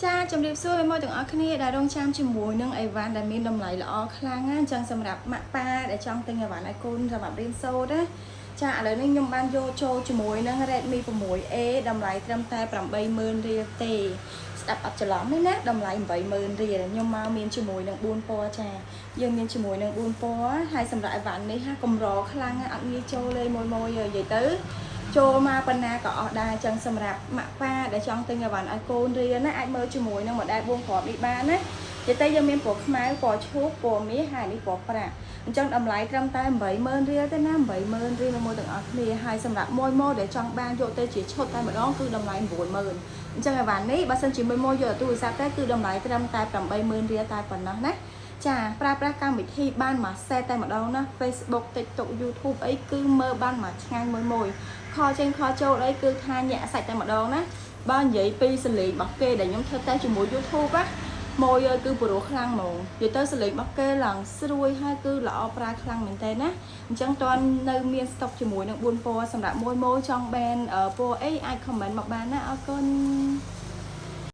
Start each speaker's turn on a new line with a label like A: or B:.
A: ចាជំរាបសួរឲ្យមកទាំងអស់គ្នាដែលរងចាំជាមួយនឹងអីវ៉ាន់ដែលមានតម្លៃល្អខ្លាំងណាស់អញ្ចឹងសម្រាប់ម៉ាក់ប៉ាដែលចង់ទិញអីវ៉ាន់ឲ្យកូនសម្រាប់រៀនសូត្រណាចាឥឡូវនេះខ្ញុំបានយកចូលជាមួយនឹង Redmi 6A តម្លៃត្រឹមតែ 80000 រៀលទេស្ដាប់អត់ច្រឡំទេណាតម្លៃ 80000 រៀលខ្ញុំមកមានជាមួយនឹង4ពណ៌ចាយើងមានជាមួយនឹង4ពណ៌ហើយសម្រាប់អីវ៉ាន់នេះហាកម្រខ្លាំងណាស់អត់ងាយចូលលេមួយនិយាយទៅចូលមកប៉ុណ្ណាក៏អស់ដែរអញ្ចឹងសម្រាប់ម៉ាក់ប៉ាដែលចង់ទិញអីវ៉ាន់ឲ្យកូនរៀនណាអាចមើលជាមួយនឹង model 4គ្រាប់នេះបានណានិយាយទៅយើងមានពណ៌ខ្មៅពណ៌ឈូកពណ៌មាសហើយនេះពណ៌ប្រាក់អញ្ចឹងតម្លៃត្រឹមតែ 80000 រៀលទេណា80000 រៀលមួយទាំងអស់គ្នាហើយសម្រាប់មួយម៉ូដែលចង់បានយកទៅជាឈុតតែម្ដងគឺតម្លៃ 90000 អញ្ចឹងអីវ៉ាន់នេះបើសិនជាមួយម៉ូយកទូរស័ព្ទទៅគឺតម្លៃត្រឹមតែ 80000 រៀលតែប៉ុណ្ណោះណាចាប្រើប្រាស់កម្មវិធីបានមួយសេតតែម្ដងណា Facebook TikTok YouTube អីគឺមើលបានមួយឆ្ងាញ់មួយខលចេញខលចូលអីគឺថាញាក់សាច់តែម្ដងណាបើនិយាយពីសលេងរបស់គេដែលខ្ញុំធ្វើតែជាមួយ YouTube ណាមួយគឺព្រោះខ្លាំងហ្មងនិយាយទៅសលេងរបស់គេឡើងស្រួយហើយគឺល្អប្រើខ្លាំងមែនតើណាអញ្ចឹងតើនៅមានស្តុកជាមួយនឹង4ពណ៌សម្រាប់មួយម៉ូចង់បានពណ៌អីអាច comment មកបានណាអរគុណ